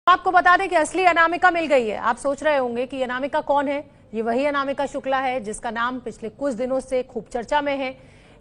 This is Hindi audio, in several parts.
आपको बता दें कि असली अनामिका मिल गई है। आप सोच रहे होंगे कि अनामिका कौन है। ये वही अनामिका शुक्ला है जिसका नाम पिछले कुछ दिनों से खूब चर्चा में है।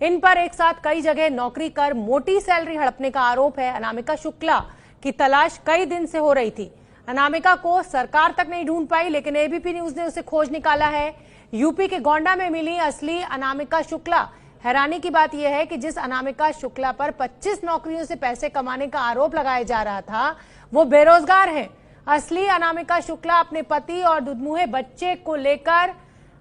इन पर एक साथ कई जगह नौकरी कर मोटी सैलरी हड़पने का आरोप है। अनामिका शुक्ला की तलाश कई दिन से हो रही थी। अनामिका को सरकार तक नहीं ढूंढ पाई, लेकिन एबीपी न्यूज ने उसे खोज निकाला है। यूपी के गोंडा में मिली असली अनामिका शुक्ला। हैरानी की बात यह है कि जिस अनामिका शुक्ला पर 25 नौकरियों से पैसे कमाने का आरोप लगाया जा रहा था, वो बेरोजगार है। असली अनामिका शुक्ला अपने पति और दुधमुहे बच्चे को लेकर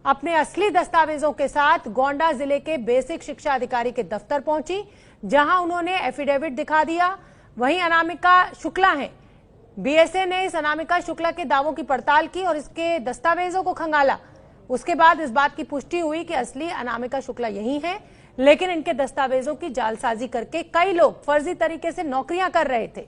अपने असली दस्तावेजों के साथ गोंडा जिले के बेसिक शिक्षा अधिकारी के दफ्तर पहुंची, जहां उन्होंने एफिडेविट दिखा दिया। वहीं अनामिका शुक्ला है। बीएसए ने इस अनामिका शुक्ला के दावों की पड़ताल की और इसके दस्तावेजों को खंगाला। उसके बाद इस बात की पुष्टि हुई कि असली अनामिका शुक्ला यही है, लेकिन इनके दस्तावेजों की जालसाजी करके कई लोग फर्जी तरीके से नौकरियां कर रहे थे।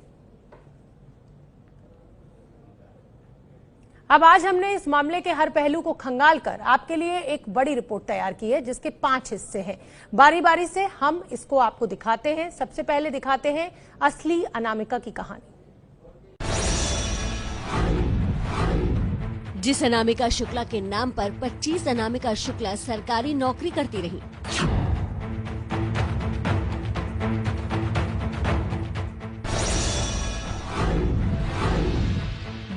अब आज हमने इस मामले के हर पहलू को खंगाल कर आपके लिए एक बड़ी रिपोर्ट तैयार की है, जिसके 5 हिस्से हैं। बारी बारी से हम इसको आपको दिखाते हैं। सबसे पहले दिखाते हैं असली अनामिका की कहानी। जिस अनामिका शुक्ला के नाम पर 25 अनामिका शुक्ला सरकारी नौकरी करती रही।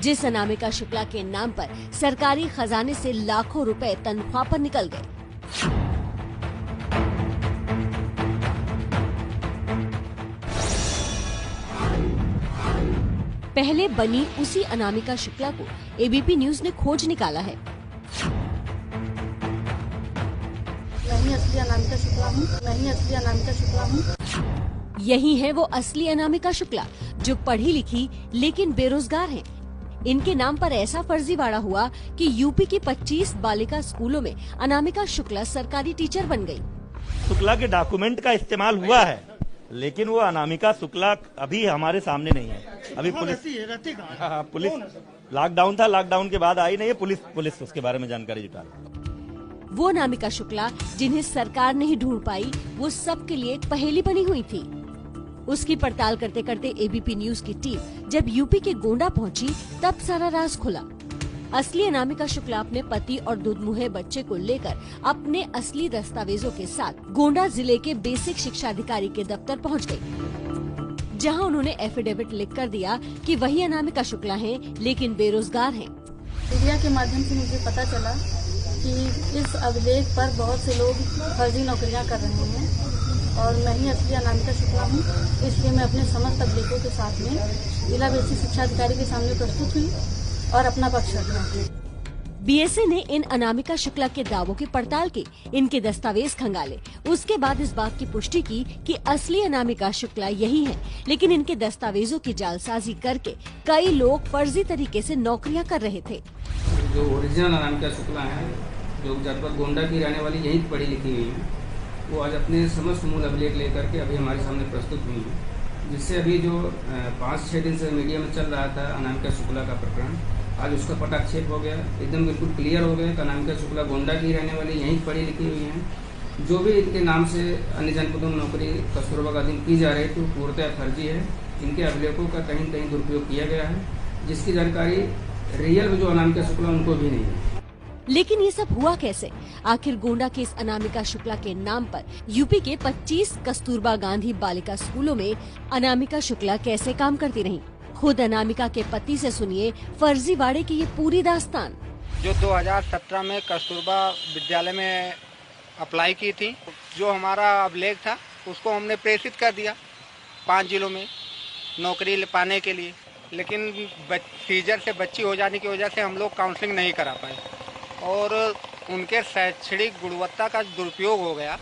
जिस अनामिका शुक्ला के नाम पर सरकारी खजाने से लाखों रुपए तनख्वाह पर निकल गए। पहले बनी उसी अनामिका शुक्ला को एबीपी न्यूज ने खोज निकाला है। मैं असली अनामिका शुक्ला हूँ। मैं असली अनामिका शुक्ला हूँ। यही है वो असली अनामिका शुक्ला जो पढ़ी लिखी लेकिन बेरोजगार हैं। इनके नाम पर ऐसा फर्जीवाड़ा हुआ कि यूपी की 25 बालिका स्कूलों में अनामिका शुक्ला सरकारी टीचर बन गई। शुक्ला के डॉक्यूमेंट का इस्तेमाल हुआ है, लेकिन वो अनामिका शुक्ला अभी हमारे सामने नहीं है। अभी पुलिस लॉकडाउन था, लॉकडाउन के बाद आई नहीं है। पुलिस उसके बारे में जानकारी जुटा रही। वो अनामिका शुक्ला जिन्हें सरकार नहीं ढूंढ पाई, वो सबके लिए एक पहेली बनी हुई थी। उसकी पड़ताल करते करते एबीपी न्यूज की टीम जब यूपी के गोंडा पहुंची, तब सारा राज खुला। असली अनामिका शुक्ला अपने पति और दुधमुहे बच्चे को लेकर अपने असली दस्तावेजों के साथ गोंडा जिले के बेसिक शिक्षा अधिकारी के दफ्तर पहुंच गई, जहां उन्होंने एफिडेविट लिख कर दिया कि वही अनामिका शुक्ला हैं, लेकिन बेरोजगार हैं। मीडिया के माध्यम से मुझे पता चला कि इस अभिलेख पर बहुत से लोग फर्जी नौकरियां कर रहे हैं और मैं ही असली अनामिका शुक्ला हूँ। इसलिए मैं अपने समस्त अभिलेखों के साथ में जिला बेसिक शिक्षा अधिकारी के सामने प्रस्तुत हुई और अपना पक्ष रखा। बीएसए ने इन अनामिका शुक्ला के दावों की पड़ताल की, इनके दस्तावेज खंगाले। उसके बाद इस बात की पुष्टि की कि असली अनामिका शुक्ला यही हैं, लेकिन इनके दस्तावेजों की जालसाजी करके कई लोग फर्जी तरीके से नौकरियां कर रहे थे। जो ओरिजिनल अनामिका शुक्ला है, जो जनपद गोंडा की रहने वाली, यही पढ़ी लिखी हुई है, वो आज अपने समस्त मूल अभिलेख लेकर के अभी हमारे सामने प्रस्तुत हुई है। जिससे अभी जो 5-6 दिन से मीडिया में चल रहा था अनामिका शुक्ला का प्रकरण, आज उसका पटाक्षेप हो गया। एकदम बिल्कुल क्लियर हो गया कि अनामिका शुक्ला गोंडा की रहने वाली, यहीं पढ़ी लिखी हुई हैं। जो भी इनके नाम से अन्य जनपदों में नौकरी कस्तूरबा गांधी की जा रही थी, पूर्णतः फर्जी है। इनके अभिलेखों का कहीं न कहीं दुरुपयोग किया गया है, जिसकी जानकारी रियल जो अनामिका शुक्ला उनको भी नहीं है। लेकिन ये सब हुआ कैसे? आखिर गोंडा के इस अनामिका शुक्ला के नाम पर यूपी के 25 कस्तूरबा गांधी बालिका स्कूलों में अनामिका शुक्ला कैसे काम करती रहीं? खुद अनामिका के पति से सुनिए फर्जीवाड़े की ये पूरी दास्तान। जो 2017 में कस्तूरबा विद्यालय में अप्लाई की थी, जो हमारा अभिलेख था उसको हमने प्रेषित कर दिया 5 जिलों में नौकरी पाने के लिए। लेकिन सीजर से बच्ची हो जाने की वजह से हम लोग काउंसलिंग नहीं करा पाए और उनके शैक्षणिक गुणवत्ता का दुरुपयोग हो गया।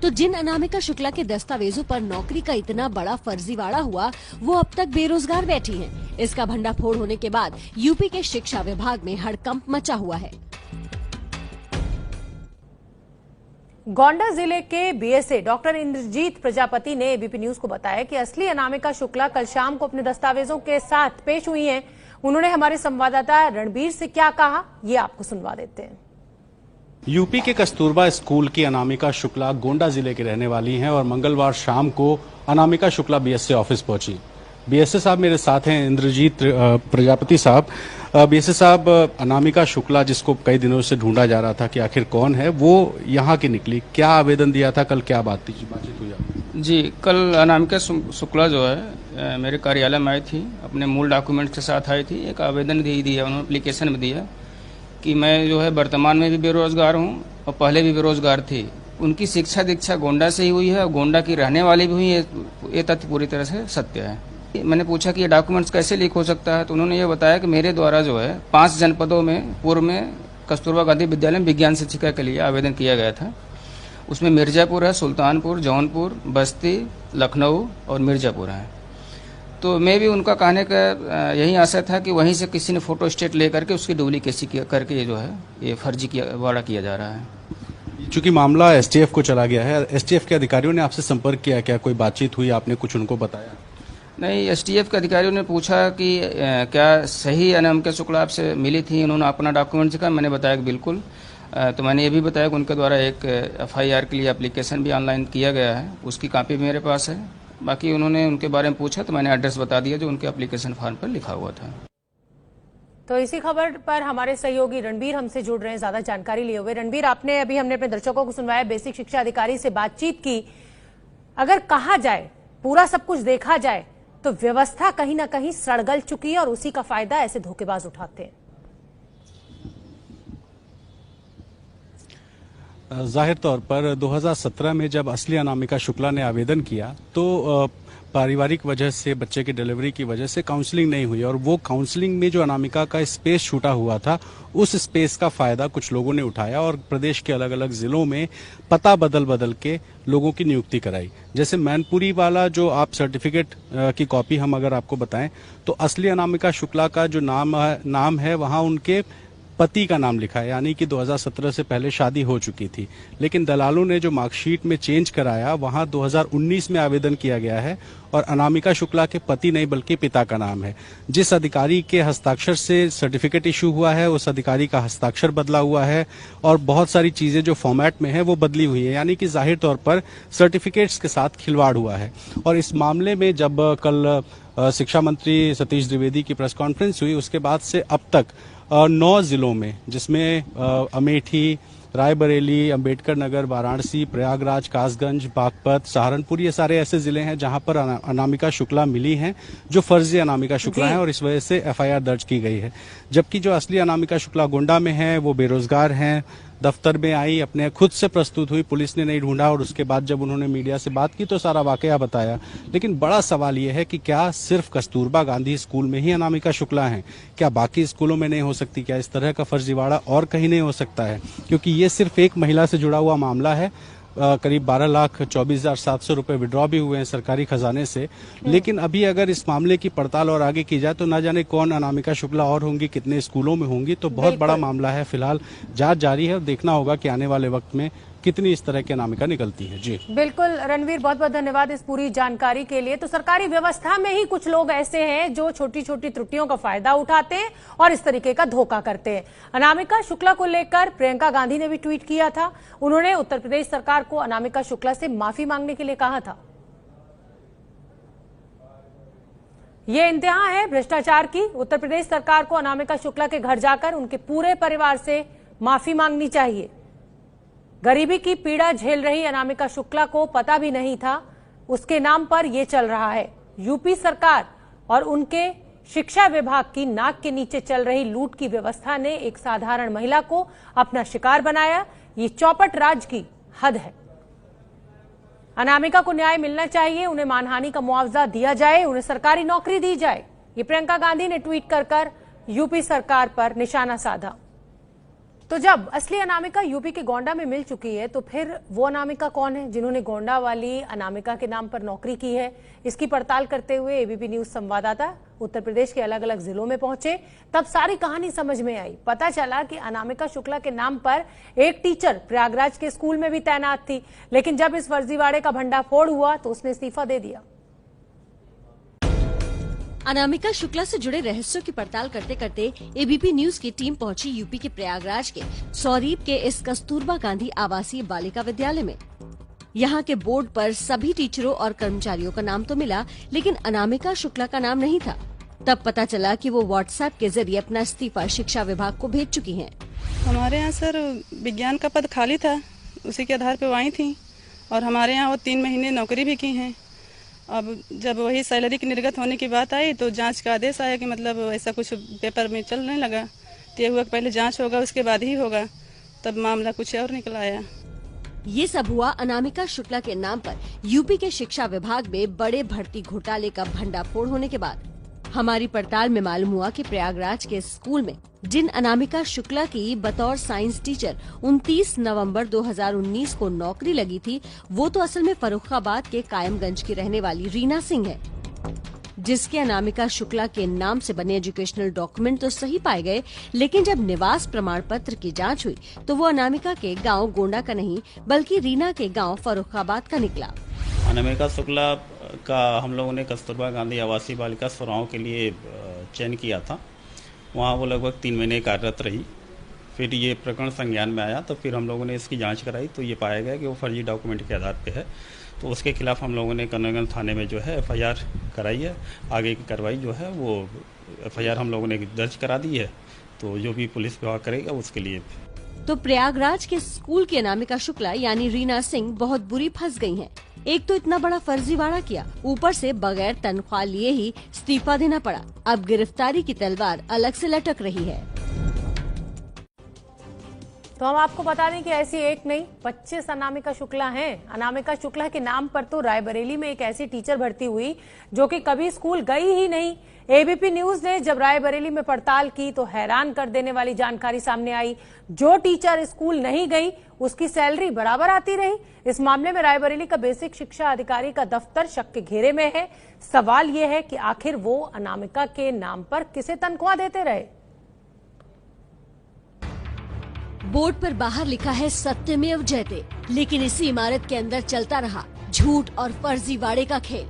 तो जिन अनामिका शुक्ला के दस्तावेजों पर नौकरी का इतना बड़ा फर्जीवाड़ा हुआ, वो अब तक बेरोजगार बैठी हैं। इसका भंडाफोड़ होने के बाद यूपी के शिक्षा विभाग में हड़कंप मचा हुआ है। गोंडा जिले के बीएसए डॉक्टर इंद्रजीत प्रजापति ने एबीपी न्यूज को बताया कि असली अनामिका शुक्ला कल शाम को अपने दस्तावेजों के साथ पेश हुई हैं। उन्होंने हमारे संवाददाता रणबीर से क्या कहा, ये आपको सुनवा देते हैं। यूपी के कस्तूरबा स्कूल की अनामिका शुक्ला गोंडा जिले की रहने वाली हैं और मंगलवार शाम को अनामिका शुक्ला बीएसए ऑफिस पहुंची। बीएसए साहब मेरे साथ हैं, इंद्रजीत प्रजापति साहब। बीएसए साहब, अनामिका शुक्ला जिसको कई दिनों से ढूंढा जा रहा था कि आखिर कौन है, वो यहाँ की निकली। क्या आवेदन दिया था, कल क्या बातचीत हुई आपकी? जी, कल अनामिका शुक्ला जो है मेरे कार्यालय में आई थी, अपने मूल डॉक्यूमेंट्स के साथ आई थी। एक आवेदन दे दिया उन्होंने, एप्लीकेशन में दिया कि मैं जो है वर्तमान में भी बेरोजगार हूँ और पहले भी बेरोजगार थी। उनकी शिक्षा दीक्षा गोंडा से ही हुई है और गोंडा की रहने वाली भी हुई है। ये तथ्य पूरी तरह से सत्य है। मैंने पूछा कि ये डॉक्यूमेंट्स कैसे लीक हो सकता है, तो उन्होंने ये बताया कि मेरे द्वारा जो है 5 जनपदों में पूर्व में कस्तूरबा गांधी विद्यालय में विज्ञान शिक्षिका के लिए आवेदन किया गया था। उसमें मिर्जापुर है, सुल्तानपुर, जौनपुर, बस्ती, लखनऊ और मिर्जापुर है। तो मैं भी उनका कहने का यही आशा था कि वहीं से किसी ने फोटो स्टेट लेकर के उसकी डुप्लीकेसी करके ये जो है ये फर्जी वाड़ा किया जा रहा है। चूंकि मामला एसटीएफ को चला गया है, एसटीएफ के अधिकारियों ने आपसे संपर्क किया, क्या कोई बातचीत हुई, आपने कुछ उनको बताया? नहीं, एसटीएफ के अधिकारियों ने पूछा कि क्या सही अनामिका शुक्ला आपसे मिली थी, उन्होंने अपना डॉक्यूमेंट दिखाया। मैंने बताया कि बिल्कुल। तो मैंने ये भी बताया कि उनके द्वारा एक एफआईआर के लिए एप्लीकेशन भी ऑनलाइन किया गया है, उसकी कॉपी मेरे पास है। बाकी उन्होंने उनके बारे में पूछा तो मैंने एड्रेस बता दिया जो उनके एप्लीकेशन फॉर्म पर लिखा हुआ था। तो इसी खबर पर हमारे सहयोगी रणबीर हमसे जुड़ रहे हैं ज्यादा जानकारी लिए हुए। रणबीर, आपने अभी हमने अपने दर्शकों को सुनवाया, बेसिक शिक्षा अधिकारी से बातचीत की। अगर कहा जाए, पूरा सब कुछ देखा जाए तो व्यवस्था कहीं ना कहीं सड़गल चुकी है और उसी का फायदा ऐसे धोखेबाज उठाते हैं। जाहिर तौर पर 2017 में जब असली अनामिका शुक्ला ने आवेदन किया तो पारिवारिक वजह से, बच्चे की डिलीवरी की वजह से काउंसलिंग नहीं हुई और वो काउंसलिंग में जो अनामिका का स्पेस छूटा हुआ था, उस स्पेस का फायदा कुछ लोगों ने उठाया और प्रदेश के अलग अलग जिलों में पता बदल के लोगों की नियुक्ति कराई। जैसे मैनपुरी वाला जो आप सर्टिफिकेट की कॉपी हम अगर आपको बताएं तो असली अनामिका शुक्ला का जो नाम है वहां उनके पति का नाम लिखा है, यानी कि 2017 से पहले शादी हो चुकी थी। लेकिन दलालों ने जो मार्कशीट में चेंज कराया वहां 2019 में आवेदन किया गया है और अनामिका शुक्ला के पति नहीं बल्कि पिता का नाम है। जिस अधिकारी के हस्ताक्षर से सर्टिफिकेट इशू हुआ है उस अधिकारी का हस्ताक्षर बदला हुआ है और बहुत सारी चीजें जो फॉर्मेट में है वो बदली हुई है, यानी कि जाहिर तौर पर सर्टिफिकेट्स के साथ खिलवाड़ हुआ है। और इस मामले में जब कल शिक्षा मंत्री सतीश द्विवेदी की प्रेस कॉन्फ्रेंस हुई, उसके बाद से अब तक 9 जिलों में, जिसमें अमेठी, रायबरेली, अंबेडकर नगर, वाराणसी, प्रयागराज, कासगंज, बागपत, सहारनपुर, ये सारे ऐसे जिले हैं जहां पर अनामिका शुक्ला मिली हैं जो फर्जी अनामिका शुक्ला हैं और इस वजह से एफआईआर दर्ज की गई है। जबकि जो असली अनामिका शुक्ला गोंडा में है वो बेरोजगार हैं, दफ्तर में आई, अपने खुद से प्रस्तुत हुई, पुलिस ने नहीं ढूंढा और उसके बाद जब उन्होंने मीडिया से बात की तो सारा वाकया बताया। लेकिन बड़ा सवाल यह है कि क्या सिर्फ कस्तूरबा गांधी स्कूल में ही अनामिका शुक्ला हैं? क्या बाकी स्कूलों में नहीं हो सकती? क्या इस तरह का फर्जीवाड़ा और कहीं नहीं हो सकता है? क्योंकि ये सिर्फ एक महिला से जुड़ा हुआ मामला है। करीब 12,24,700 रुपए विड्रॉ भी हुए हैं सरकारी खजाने से। लेकिन अभी अगर इस मामले की पड़ताल और आगे की जाए तो ना जाने कौन अनामिका शुक्ला और होंगी, कितने स्कूलों में होंगी। तो बहुत बड़ा मामला है। फिलहाल जांच जारी है और देखना होगा कि आने वाले वक्त में कितनी इस तरह की अनामिका निकलती है। जी बिल्कुल रणवीर, बहुत बहुत धन्यवाद इस पूरी जानकारी के लिए। तो सरकारी व्यवस्था में ही कुछ लोग ऐसे हैं जो छोटी छोटी त्रुटियों का फायदा उठाते हैं और इस तरीके का धोखा करते हैं। अनामिका शुक्ला को लेकर प्रियंका गांधी ने भी ट्वीट किया था। उन्होंने उत्तर प्रदेश सरकार को अनामिका शुक्ला से माफी मांगने के लिए कहा था। ये इंतहा है भ्रष्टाचार की। उत्तर प्रदेश सरकार को अनामिका शुक्ला के घर जाकर उनके पूरे परिवार से माफी मांगनी चाहिए। गरीबी की पीड़ा झेल रही अनामिका शुक्ला को पता भी नहीं था उसके नाम पर यह चल रहा है। यूपी सरकार और उनके शिक्षा विभाग की नाक के नीचे चल रही लूट की व्यवस्था ने एक साधारण महिला को अपना शिकार बनाया। ये चौपट राज की हद है। अनामिका को न्याय मिलना चाहिए, उन्हें मानहानि का मुआवजा दिया जाए, उन्हें सरकारी नौकरी दी जाए। ये प्रियंका गांधी ने ट्वीट कर यूपी सरकार पर निशाना साधा। तो जब असली अनामिका यूपी के गोंडा में मिल चुकी है तो फिर वो अनामिका कौन है जिन्होंने गोंडा वाली अनामिका के नाम पर नौकरी की है? इसकी पड़ताल करते हुए एबीपी न्यूज संवाददाता उत्तर प्रदेश के अलग अलग जिलों में पहुंचे। तब सारी कहानी समझ में आई। पता चला कि अनामिका शुक्ला के नाम पर एक टीचर प्रयागराज के स्कूल में भी तैनात थी, लेकिन जब इस फर्जीवाड़े का भंडाफोड़ हुआ तो उसने इस्तीफा दे दिया। अनामिका शुक्ला से जुड़े रहस्यों की पड़ताल करते करते एबीपी न्यूज की टीम पहुंची यूपी के प्रयागराज के सौरीप के इस कस्तूरबा गांधी आवासीय बालिका विद्यालय में। यहाँ के बोर्ड पर सभी टीचरों और कर्मचारियों का नाम तो मिला, लेकिन अनामिका शुक्ला का नाम नहीं था। तब पता चला कि वो व्हाट्सएप के जरिए अपना इस्तीफा शिक्षा विभाग को भेज चुकी हैं। हमारे यहाँ सर विज्ञान का पद खाली था, उसी के आधार पर वो आई थी और हमारे यहाँ वो 3 महीने नौकरी भी की हैं। अब जब वही सैलरी की निर्गत होने की बात आई तो जांच का आदेश आया कि मतलब ऐसा कुछ पेपर में चलने लगा, तो ये हुआ कि पहले जांच होगा उसके बाद ही होगा, तब मामला कुछ और निकल आया। ये सब हुआ अनामिका शुक्ला के नाम पर यूपी के शिक्षा विभाग में बड़े भर्ती घोटाले का भंडाफोड़ होने के बाद। हमारी पड़ताल में मालूम हुआ कि प्रयागराज के स्कूल में जिन अनामिका शुक्ला की बतौर साइंस टीचर 29 नवंबर 2019 को नौकरी लगी थी, वो तो असल में फर्रुखाबाद के कायमगंज की रहने वाली रीना सिंह है, जिसके अनामिका शुक्ला के नाम से बने एजुकेशनल डॉक्यूमेंट तो सही पाए गए, लेकिन जब निवास प्रमाण पत्र की जांच हुई तो वो अनामिका के गांव गोंडा का नहीं बल्कि रीना के गांव फर्रुखाबाद का निकला। अनामिका शुक्ला का हम लोगों ने कस्तूरबा गांधी आवासीय बालिका सेवाओं के लिए चयन किया था। वहाँ वो लगभग 3 महीने कार्यरत रही। फिर ये प्रकरण संज्ञान में आया तो फिर हम लोगों ने इसकी जांच कराई तो ये पाया गया कि वो फर्जी डॉक्यूमेंट के आधार पे है, तो उसके खिलाफ हम लोगों ने कन्नौज थाने में जो है FIR कराई है। आगे की कार्रवाई जो है वो FIR हम लोगों ने दर्ज करा दी है, तो जो भी पुलिस विभाग करेगा उसके लिए। तो प्रयागराज के स्कूल की अनामिका शुक्ला यानी रीना सिंह बहुत बुरी फंस गई हैं। एक तो इतना बड़ा फर्जीवाड़ा किया, ऊपर से बगैर तनख्वाह लिए ही इस्तीफा देना पड़ा। अब गिरफ्तारी की तलवार अलग से लटक रही है। तो हम आपको बता दें कि ऐसी एक नहीं 25 अनामिका शुक्ला हैं। अनामिका शुक्ला के नाम पर तो रायबरेली में एक ऐसी टीचर भर्ती हुई जो कि कभी स्कूल गई ही नहीं। एबीपी न्यूज ने जब रायबरेली में पड़ताल की तो हैरान कर देने वाली जानकारी सामने आई। जो टीचर स्कूल नहीं गई उसकी सैलरी बराबर आती रही। इस मामले में रायबरेली का बेसिक शिक्षा अधिकारी का दफ्तर शक के घेरे में है। सवाल यह है कि आखिर वो अनामिका के नाम पर किसे तनख्वाह देते रहे। बोर्ड पर बाहर लिखा है सत्यमेव जयते, लेकिन इसी इमारत के अंदर चलता रहा झूठ और फर्जीवाड़े का खेल।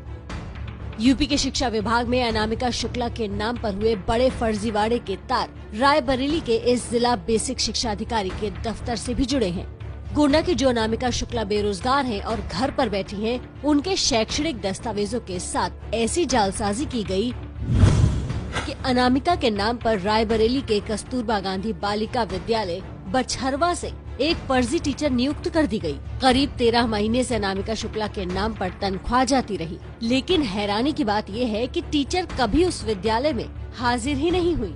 यूपी के शिक्षा विभाग में अनामिका शुक्ला के नाम पर हुए बड़े फर्जीवाड़े के तार रायबरेली के इस जिला बेसिक शिक्षा अधिकारी के दफ्तर से भी जुड़े हैं। गोंडा की जो अनामिका शुक्ला बेरोजगार हैं और घर पर बैठी हैं, उनके शैक्षणिक दस्तावेजों के साथ ऐसी जालसाजी की गई कि अनामिका के नाम पर रायबरेली के कस्तूरबा गांधी बालिका विद्यालय बछरवा से एक फर्जी टीचर नियुक्त कर दी गई। करीब 13 महीने से अनामिका शुक्ला के नाम पर तनख्वाह जाती रही, लेकिन हैरानी की बात यह है कि टीचर कभी उस विद्यालय में हाजिर ही नहीं हुई।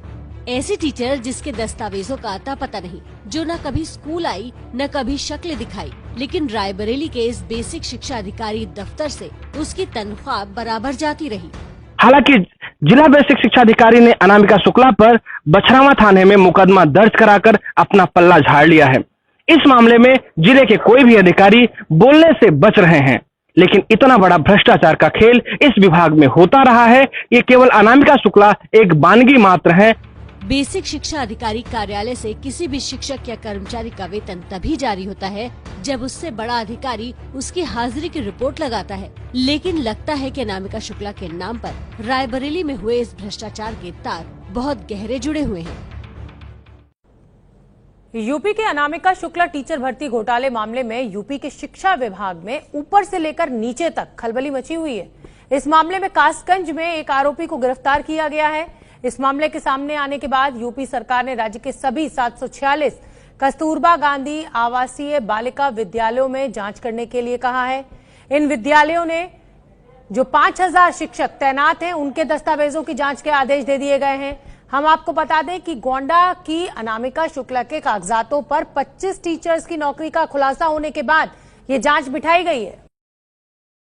ऐसी टीचर जिसके दस्तावेजों का अता पता नहीं, जो न कभी स्कूल आई न कभी शक्ल दिखाई, लेकिन रायबरेली के इस बेसिक शिक्षा अधिकारी दफ्तर से उसकी तनख्वाह बराबर जाती रही। हालांकि जिला बेसिक शिक्षा अधिकारी ने अनामिका शुक्ला पर बछरावा थाने में मुकदमा दर्ज कराकर अपना पल्ला झाड़ लिया है। इस मामले में जिले के कोई भी अधिकारी बोलने से बच रहे हैं, लेकिन इतना बड़ा भ्रष्टाचार का खेल इस विभाग में होता रहा है। ये केवल अनामिका शुक्ला एक बानगी मात्र है। बेसिक शिक्षा अधिकारी कार्यालय से किसी भी शिक्षक या कर्मचारी का वेतन तभी जारी होता है जब उससे बड़ा अधिकारी उसकी हाजिरी की रिपोर्ट लगाता है, लेकिन लगता है कि अनामिका शुक्ला के नाम पर रायबरेली में हुए इस भ्रष्टाचार के तार बहुत गहरे जुड़े हुए हैं। यूपी के अनामिका शुक्ला टीचर भर्ती घोटाले मामले में यूपी के शिक्षा विभाग में ऊपर से लेकर नीचे तक खलबली मची हुई है। इस मामले में कासगंज में एक आरोपी को गिरफ्तार किया गया है। इस मामले के सामने आने के बाद यूपी सरकार ने राज्य के सभी 746 कस्तूरबा गांधी आवासीय बालिका विद्यालयों में जांच करने के लिए कहा है। इन विद्यालयों ने जो 5000 शिक्षक तैनात हैं उनके दस्तावेजों की जांच के आदेश दे दिए गए हैं। हम आपको बता दें कि गोंडा की अनामिका शुक्ला के कागजातों पर 25 टीचर्स की नौकरी का खुलासा होने के बाद ये जांच बिठाई गई है।